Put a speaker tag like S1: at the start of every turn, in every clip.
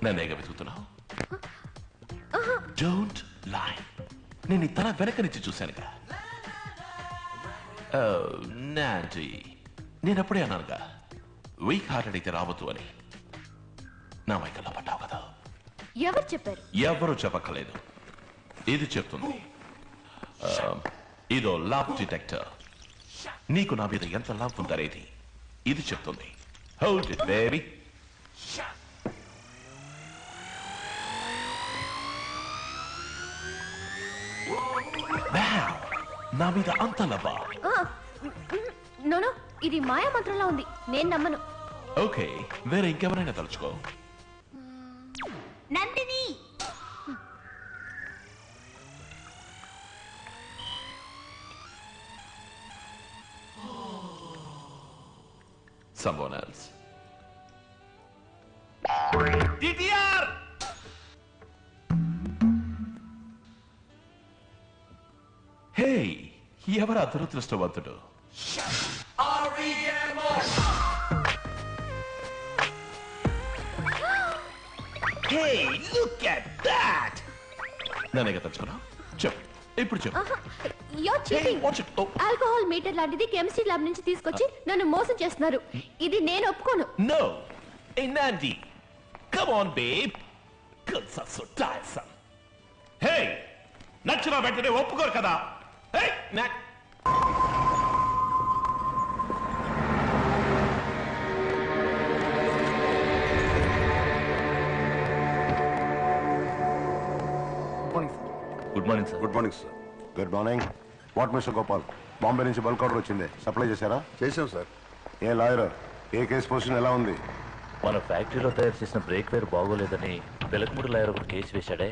S1: నన్నేగా వెతుకుతున్నావు? Don't lie. నేను తల వెనక నుంచి చూశానుగా. నాంటీ, నేను అప్పుడే అన్నానుగా వీక్ హార్టెడ్ అయితే రావద్దు అని. నా మైకల్లో పడ్డావు కదా.
S2: ఎవరు చెప్పారు?
S1: ఎవరు చెప్పక్కలేదు. ఇది చెప్తుంది. ఇదో లవ్ డిటెక్టర్. నీకు నా మీద ఎంత లవ్ ఉందనేది ఇది చెప్తుంది. Hold it baby. నా మీద అంత లవ్వా?
S2: నోనో, ఇది మాయా మంత్రంలా ఉంది. నేను నమ్మను.
S1: ఓకే, వేరే ఇంకెవరైనా తలుచుకో.
S2: Nandini.
S1: Someone else. DTR! Hey, ఎవరు అదృష్టవంతుడు? Hey, look at that! నన్నేగా తలుచుకున్నా? చెప్పు, ఇప్పుడు చెప్పు.
S2: ఆల్కహాల్ మీటర్ లాంటిది కెమిస్ట్రీ ల్యాబ్ నుంచి తీసుకొచ్చి నన్ను మోసం చేస్తున్నారు. ఇది నేను ఒప్పుకోను.
S1: No, hey Nandi, come on babe. Girls are so tiresome. Hey, నచ్చిన వెంటనే ఒప్పుకోరు కదా. Hey,
S3: good morning sir.
S4: Good morning sir. Good morning. What mister Gopal, Bombay నుంచి బల్క్ ఆర్డర్ వచ్చింది, సప్లై చేశారా?
S5: చేశాం సార్.
S4: ఏ లాయర్, ఏ కేసు పొజిషన్ ఎలా ఉంది?
S3: మన ఫ్యాక్టరీలో తయారు చేసిన బ్రేక్ వేర్ బాగోలేదని పిలకమూడి లాయర్ ఒకటి కేసు వేశాడే,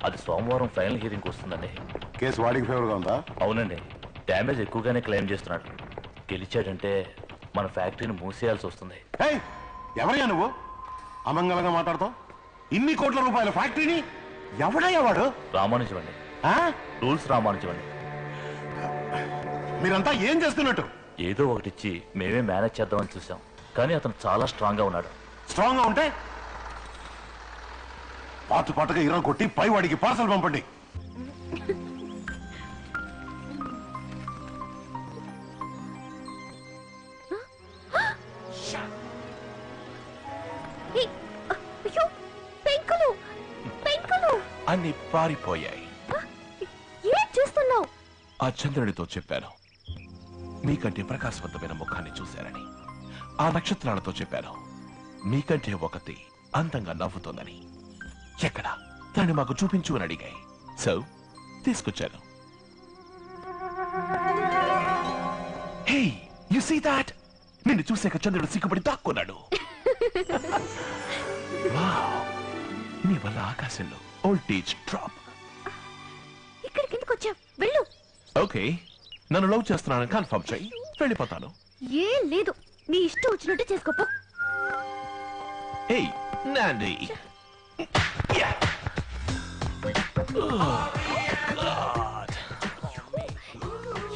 S3: అది సోమవారం ఫైనల్ హియరింగ్ వస్తుందండి.
S4: కేసు వాడికి ఫేవర్గా ఉందా?
S3: అవునండి, డ్యామేజ్ ఎక్కువగానే క్లెయిమ్ చేస్తున్నాడు. గెలిచాడంటే మన ఫ్యాక్టరీని మూసేయాల్సి వస్తుంది.
S4: ఎవరయ్యా నువ్వు అమంగళంగా మాట్లాడతావు? ఇన్ని కోట్ల రూపాయల ఫ్యాక్టరీని ఎవడయ్యా వాడు?
S3: రామానుజం అండి. రూల్స్ రామానుజం అండి.
S4: మీరంతా ఏం చేస్తున్నట్టు?
S3: ఏదో ఒకటి ఇచ్చి మేమే మేనేజ్ చేద్దామని చూసాం, కానీ అతను చాలా స్ట్రాంగ్ గా ఉన్నాడు.
S4: స్ట్రాంగ్ గా ఉంటే పాటుగా ఇరా కొట్టి పై వాడికి పార్సల్ పంపండి.
S1: అన్ని పారిపోయాయి.
S2: ఏం చేస్తున్నావు?
S1: ఆ చంద్రుడితో చెప్పాను మీకంటే ప్రకాశవంతమైన ముఖాన్ని చూశారని. ఆ నక్షత్రాలతో చెప్పాను మీకంటే ఒకటి అందంగా నవ్వుతోందని. ఎక్కడ దాన్ని మాకు చూపించు అని అడిగాయి. సో తీసుకొచ్చాను. హే, యు సీ దాట్? నిన్ను చూసాక చంద్రుడు సిగ్గుపడి దాక్కున్నాడు. నీ వల్ల ఆకాశంలో వోల్టేజ్ డ్రాప్.
S2: ఇక్కడికి ఎందుకు వచ్చావు? వెళ్ళు.
S1: ఓకే, నన్ను లవ్ చేస్తున్నానని కన్ఫర్మ్ చేయి, వెళ్ళిపోతాను.
S2: ఏం లేదు, నీ ఇష్టం వచ్చినట్టు చేసుకోపో.
S1: ఏయ్ నాండి,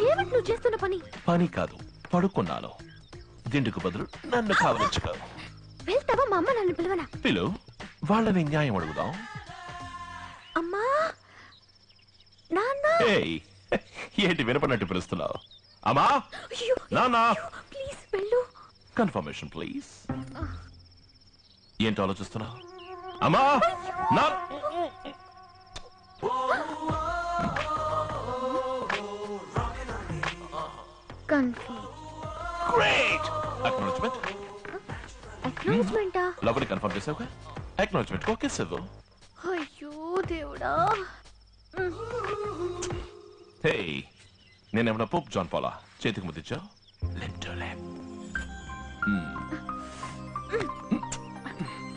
S2: ఏమిటి నువ్వు చేస్తున్న పని?
S1: పని కాదు, పడుకున్నాను. దిండుకు బదులు నన్ను కావలించుకో.
S2: వెళ్తావా? మా అమ్మ నన్ను పిలవనా?
S1: పిలు, వాళ్ళని న్యాయం అడుగుదాం.
S2: అమ్మా, నాన్న.
S1: ఏయ్, ఏంటి వినపడినట్టు పిలుస్తున్నావు? అమ్మా, నాన్నా,
S2: ప్లీజ్ వెళ్ళు.
S1: Confirmation please. ఏంటి ఆలోచిస్తున్నావు? అమ్మా, నా గ్రేట్ అక్నాలెడ్జ్మెంట్.
S2: అక్నాలెడ్జ్మెంటా?
S1: లవ్ని కన్ఫర్మ్ చేసావుగా, అక్నాలెడ్జ్మెంట్ ఓకే ఇవ్వు.
S2: అయ్యో దేవుడా.
S1: హే, నేనేమన్నా పోప్ జాన్ పాలా చేతికి ముద్దిచ్చావు?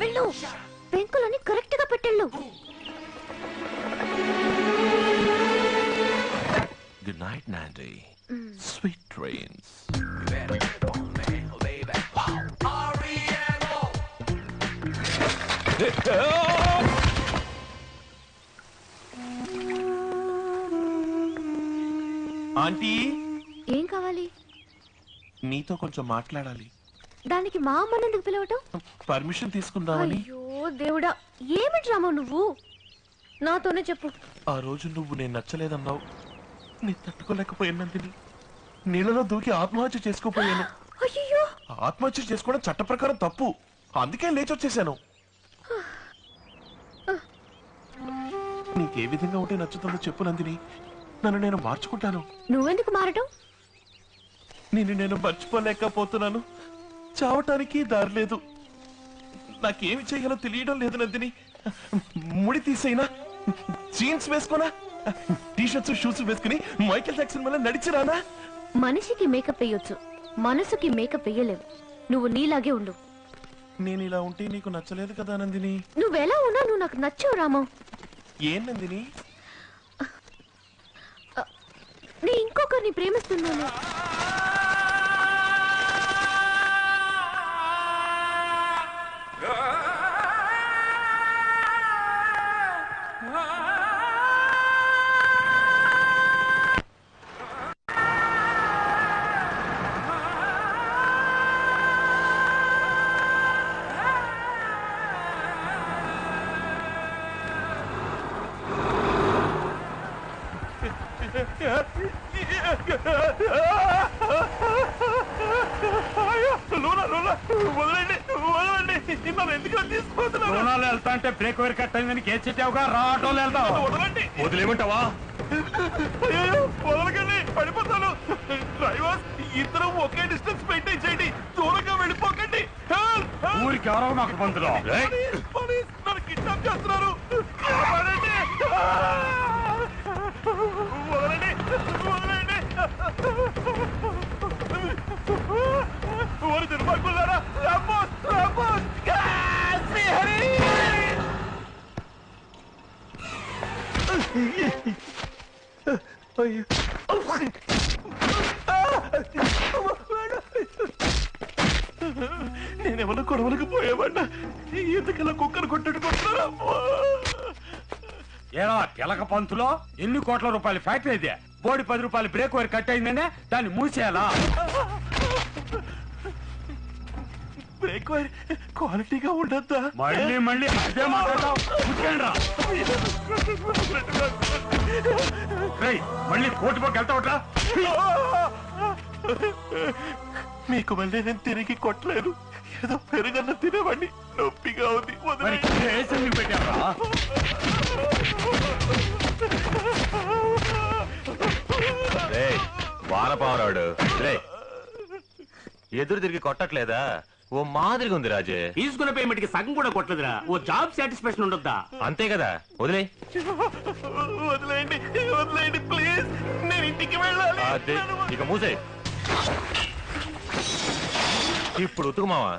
S2: వెళ్ళు, పెంకులని కరెక్ట్ గా పెట్టెళ్ళు.
S1: Good night, Nandi. Sweet dreams. Aunty
S2: ఏం కావాలి?
S1: నీతో కొంచెం మాట్లాడాలి.
S2: దానికి మా అమ్మని ఎందుకు పిలవటం?
S1: పర్మిషన్ తీసుకుందామని.
S2: అయ్యో దేవుడా, ఏమి డ్రామా నువ్వు? నాతోనే చెప్పు.
S1: ఆ రోజు నువ్వు నేను నచ్చలేదన్నావు. నీ తట్టుకోలేకపోయినందుని నీళ్ళలో దూకి ఆత్మహత్య చేసుకోపోయాను.
S2: అయ్యో,
S1: ఆత్మహత్య చేసుకోవడం చట్ట ప్రకారం తప్పు. అందుకే లేచొచ్చేసాను. నీకే విధంగా ఉంటే నచ్చుతుందో చెప్పు నందిని. నన్ను నేను మార్చుకుంటాను.
S2: నువ్వెందుకు మారటం?
S1: నేను మర్చిపోలేకపోతున్నాను. చావటానికి దారి లేదు. నాకేమి చేయాలో తెలియడం లేదు నందిని. ముడి తీసైనా, జీన్స్ వేసుకోనా, టీషర్ట్స్ షూస్ వేసుకుని మైకేల్ జాక్సన్ వల్ల నడిచిరానా?
S2: మనిషికి మేకప్ వేయొచ్చు, మనసుకి మేకప్ వేయలేవు. నువ్వు నీలాగే ఉండు.
S1: నేను ఇలా ఉంటే నీకు నచ్చలేదు కదా నందిని.
S2: నువ్వెలా ఉన్నా నువ్వు నాకు నచ్చావు రామం.
S1: ఏం నందిని?
S2: నీ ఇంకొకరిని ప్రేమిస్తున్నాను.
S5: రుణాలు వెళ్తా అంటే బ్రేక్ వైర్ కట్ అయిందని కేసు చెప్పావుగా, రా ఆటోలు వెళ్తావు.
S3: వదిలేమంటావా?
S1: వదలకండి, పడిపోతాను. డ్రైవర్స్ ఇద్దరు ఒకే డిస్టెన్స్ మెయింటైన్ చేయండి. దూరంగా వెళ్ళిపోకండి.
S5: ఊరికి ఎవరో నాకు పంతులు.
S1: పోలీస్ నన్ను కిడ్నాప్ చేస్తున్నారు. కాపాడండి. వదలండి, వదలండి. ఓరి దుర్మార్గులారా, రాంబోస్, రాంబోస్, శ్రీహరి. నేనేమన్నా గొడవలకు పోయామన్నా ఎందుకలా కుక్కను కొట్టుకుంటున్నారా?
S5: ఏరా తెలక పంతులో, ఎన్ని కోట్ల రూపాయల ఫ్యాక్టరీ ఇది. బోడి 10 రూపాయలు బ్రేక్ వైర్ కట్ అయిందనే దాన్ని మూసేయాలా?
S1: బ్రేక్ వైర్ క్వాలిటీగా ఉండద్దా?
S5: మళ్ళీ మళ్ళీ అదే మాట్లాడతావు. మళ్ళీ కోర్టు పక్క వెళ్తావట్రా?
S1: మీకు మళ్ళీ నేను తిరిగి కొట్టలేను. ఏదో పెరుగన్న తినేవాడిని. నొప్పిగా ఉంది.
S5: మరి కేసు ఎందుకు పెట్టావా?
S3: వానపావరాడు ఎదురు తిరిగి కొట్టట్లేదా? ఓ మాదిరిగా ఉంది రాజే.
S6: తీసుకున్న పేమెంట్ కి సగం కూడా కొట్టలేదురా. ఓ జాబ్ సాటిస్ఫాక్షన్ ఉండొద్దా?
S3: అంతే కదా, వదిలే.
S1: వదిలేయండి, వదిలేయండి ప్లీజ్. నేను ఇంటికి వెళ్ళాలి.
S3: ఇక మూసే. ఇప్పుడు ఉతుకుమావా?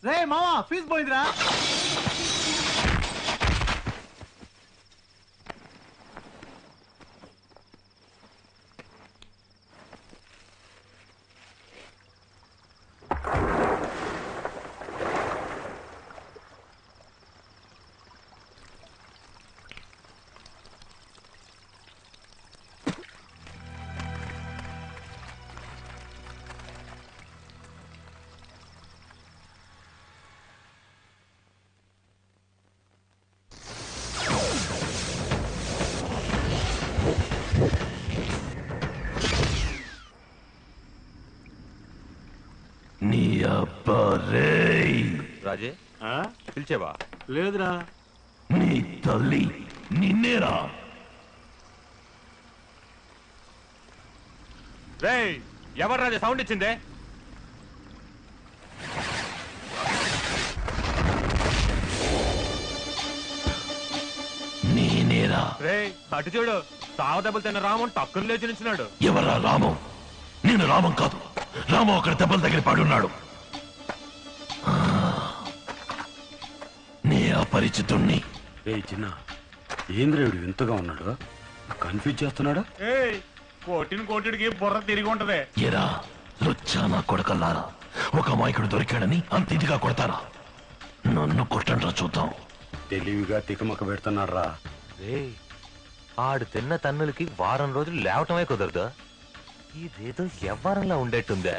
S6: రే మావా, ఫీజు పోయిందిరా.
S1: నీ అబ్బా రేయ్.
S3: రాజే పిలిచేవా?
S6: లేదురా.
S1: నీ తల్లి నిన్నేరా.
S3: రేయ్, ఎవరు రాజే సౌండ్ ఇచ్చిందే?
S1: నేనేరా.
S3: రేయ్ అటు చూడు, సావ దెబ్బలు తిన్న రామం టక్కులు లేచి నించున్నాడు.
S1: ఎవరా రామం? నేను రామం కాదు. రామం అక్కడ దెబ్బల దగ్గర పడున్నాడు. నీ అపరిచితుణ్ణి
S5: ఏ చిన్న ఏంద్రేవుడు వింతగా ఉన్నాడు, కన్ఫ్యూజ్ చేస్తున్నాడు. కోటిని కోటిడికి బుర్ర తిరిగి ఉంటది.
S1: ఎరా లుచ్చానా కొడకల్లారా, ఒక అమాయకుడు దొరికాడని అంత ఇదిగా కొడతారా? నన్ను కొట్టండ్రా చూద్దాం.
S5: తెలివిగా తికమక పెడుతున్నాడు రా.
S3: ఆడు తిన్న తన్నులకి వారం రోజులు లేవటమే కుదరదు. ఇదేదో ఎవ్వరంలా ఉండేట్టుందే.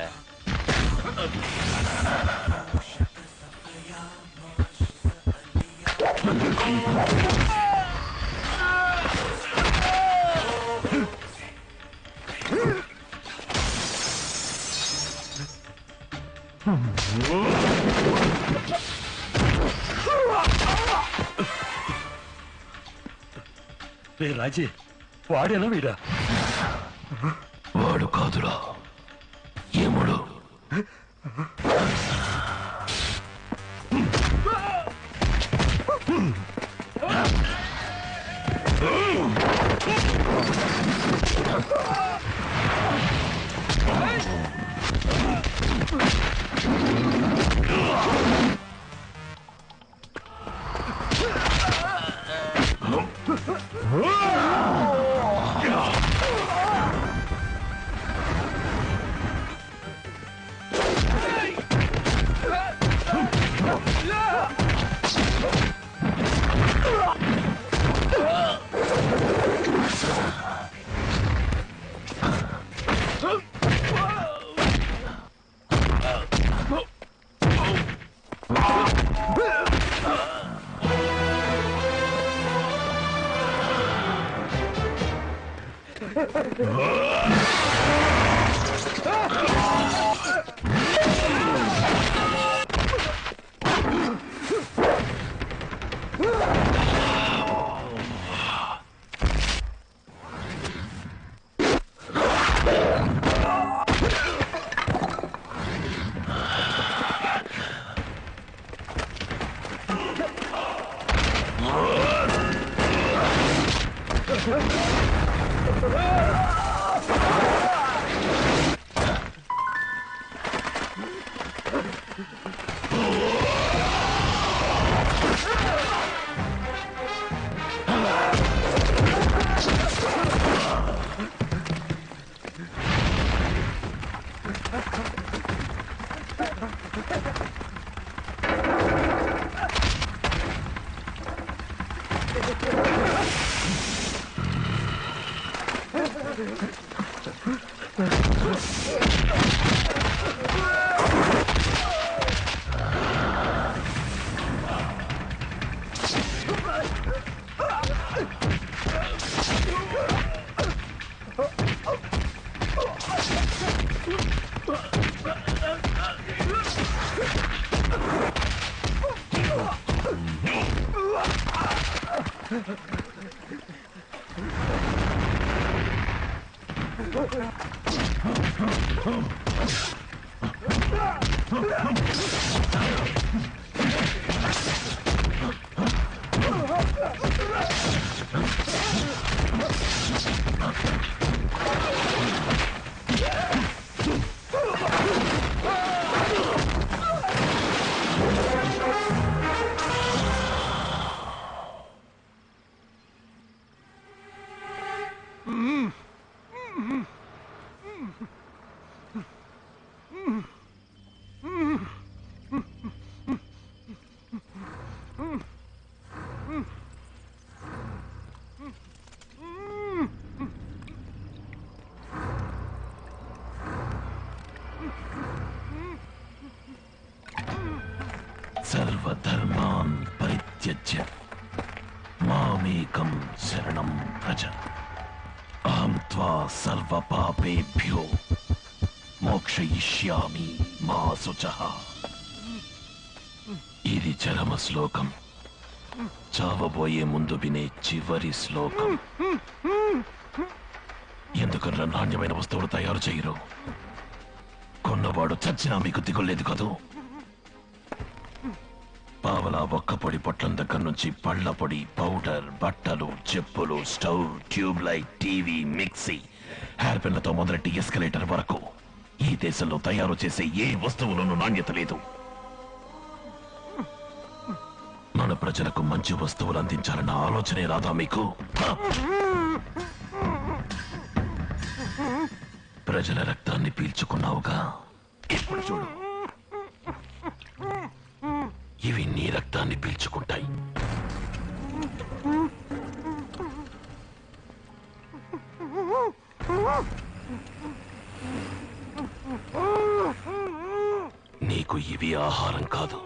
S5: రాజీ వాడేనా వీడా?
S1: వాడు కాదురా ఏముడు. సర్వధర్మాన్ పరిత్యజ్య మామేకం శరణం వ్రజ అహం త్వా సర్వపాపేభ్యో మోక్షయిష్యామి మా శుచః. ఇది చరమ శ్లోకం, చావబోయే ముందు వినే చివరి శ్లోకం. ఎందుకన్నా నాణ్యమైన వస్తువులు తయారు చేయరు? కొన్నవాడు చచ్చినా మీకు దిగులేదు కదూ. పావలా ఒక్క పొడి పొట్లం దగ్గర నుంచి పళ్ళ పొడి, పౌడర్, బట్టలు, చెప్పులు, stove, tube light, TV, mixie, hair పిన్లతో మొదలెట్టి ఎస్కలేటర్ వరకు ఈ దేశంలో తయారు చేసే ఏ వస్తువులోనూ నాణ్యత లేదు. మన ప్రజలకు మంచి వస్తువులు అందించాలన్న ఆలోచనే రాదా మీకు? ప్రజల రక్తాన్ని పీల్చుకున్నావుగా, ఇప్పుడు చూడు, ఇవి నీ రక్తాన్ని పీల్చుకుంటాయి. నీకు ఇవి ఆహారం కాదు,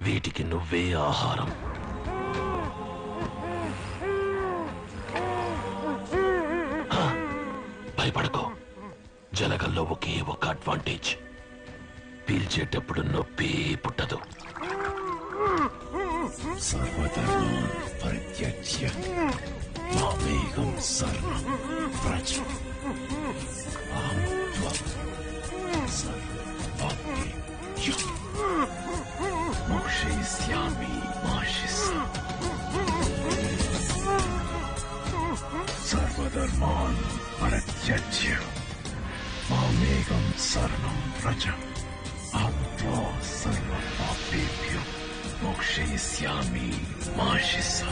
S1: వీటికి నువ్వే ఆహారం. భయపడకో, జలగల్లో ఒకే ఒక అడ్వాంటేజ్, పీల్చేటప్పుడు నొప్పి పుట్టదు. సర్వధర్మాన్ పరిత్యజ్య మామేకం శరణం వ్రజ. అహం త్వం సర్వపాపేభ్యో మోక్షయిష్యామి మా శిష్యా. సర్వధర్మాన్ పరిత్యజ్య మామేకం శరణం వ్రజ. అహం త్వం సర్వపాపేభ్యో మోక్షయిష్యామి మా శిష్యా.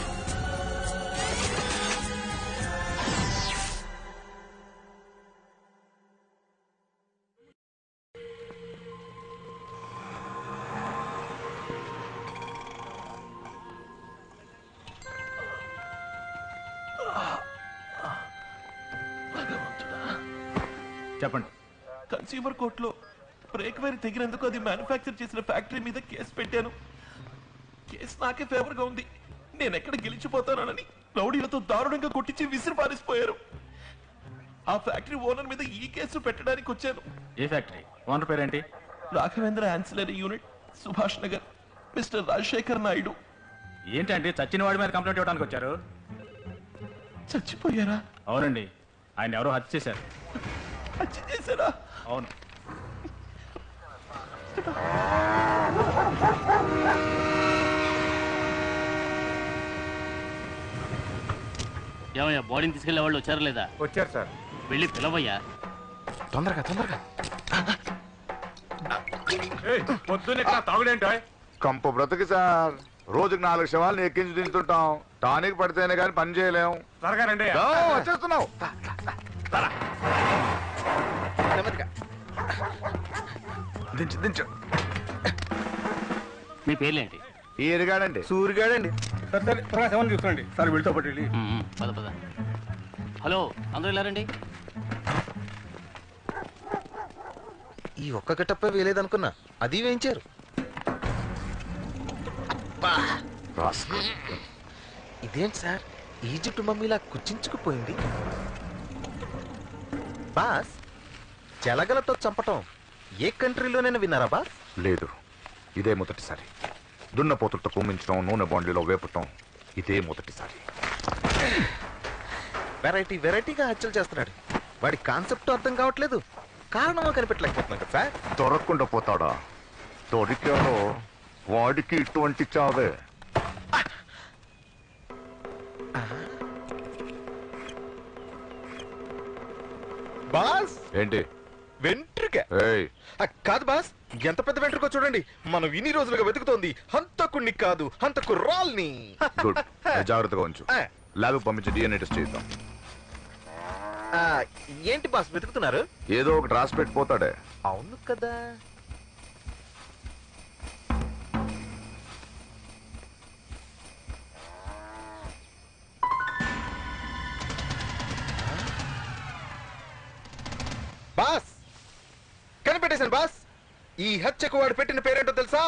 S5: చెప్పండి.
S1: కన్స్యూమర్ కోర్టులో బ్రేక్ వైర్ తెగినందుకు అది మ్యానుఫ్యాక్చర్ చేసిన ఫ్యాక్టరీ మీద కేసు పెట్టాను. కేసు నాకే ఫేవర్ గా ఉంది. నేను ఎక్కడ గెలిచిపోతానని రౌడీలతో దారుణంగా కొట్టించి విసిరి పారేసిపోయారు. ఆ ఫ్యాక్టరీ ఓనర్ మీద ఈ కేసు పెట్టడానికి వచ్చాను.
S5: ఏ ఫ్యాక్టరీ ఓనర్ పేరేంటి?
S1: Raghavendra ancillary unit, Subhash Nagar. Mister Rajasekhar Naidu.
S5: ఏంటంటే చచ్చిన వాడి మీద కంప్లైంట్ ఇవ్వడానికి వచ్చారు?
S1: చచ్చిపోయారా?
S5: అవునండి, ఆయన ఎవరో హత్య చేశారు.
S1: హత్య చేశారా?
S5: అవును.
S7: ఏమయ్యా, బాడీని తీసుకెళ్లే వాళ్ళు వచ్చారా లేదా?
S5: వచ్చారు సార్.
S7: వెళ్ళి పిలవయ్యా.
S1: తొందరగా తొందరగా.
S5: పొద్దున్న తాగుడేంటో
S8: కంపు బ్రతుకు సార్. రోజుకి 4 శవాలను ఎక్కించి దించుతుంటాం. టానిక్ పడితేనే కానీ పని చేయలేం.
S5: త్వరగా రండి.
S8: వచ్చేస్తున్నావు. దించు దించు.
S7: మీ పేర్లేంటి?
S8: ఈరిగాడండి, సూరిగాడండి.
S5: త్వరగా శవం చూసుకోండి సార్. వీళ్ళతో పాటు వెళ్ళి.
S7: పద పద. హలో, అందరూ వెళ్ళారండి.
S9: ఈ ఒక్క గట్టప్ప వేయలేదనుకున్నా, అది వేయించారు. ఇదేంటి సార్, ఈజిప్ట్ మమ్మీలా కుచించుకుపోయింది. బాస్, జలగలతో చంపటం ఏ కంట్రీలోనైనా విన్నారా బాస్?
S8: లేదు, ఇదే మొదటిసారి. దున్నపోతులతో కుమ్మించడం, నూనె బాండ్లీలో వేపటం ఇదే మొదటిసారి.
S9: వెరైటీ వెరైటీగా హత్యలు చేస్తున్నాడు. వాడి కాన్సెప్ట్ అర్థం కావట్లేదు, కారణమో కనిపెట్టలేకపోతున్నాడు సార్.
S8: దొరకకుండా పోతాడా? దొరికాడో వాడికి ఇటువంటి చావే.
S9: బాస్,
S8: ఏంటి?
S9: వెంట్రుక.
S8: ఏయ్,
S9: కాదు బాస్, ఎంత పెద్ద వెంట్రుకో చూడండి. మనం ఇన్ని రోజులుగా వెతుకుతోంది హంతకుణ్ణి కాదు, హంతకుర్రాల్ని.
S8: గుడ్. జాగ్రత్తగా ఉంచు. ల్యాబ్ పంపించి DNA టెస్ట్ చేద్దాం.
S9: ఏంటి బాస్ వెతుకుతున్నారు?
S8: ఏదో ఒకటి రాసి పెట్టిపోతాడే.
S9: అవును కదా. బాస్, కనిపెట్టేశాను బాస్. ఈ హత్యకు వాడు పెట్టిన పేరేంటో తెలుసా?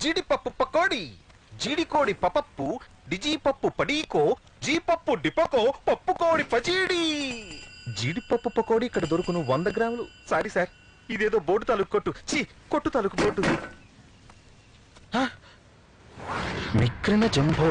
S9: జీడిపప్పు పకోడి. జీడికోడి పపప్పు, డిజీపప్పు పడీకో, జీపప్పు డిపకో, పప్పు కోడి పచీడి. జీడిపప్పు పకోడి ఇక్కడ దొరుకును 100 గ్రాములు. సారీ సార్, ఇదేదో బోటు తాలూకు కొట్టు. కొట్టు తాలూకు బోటు. మిక్రిన జంబో.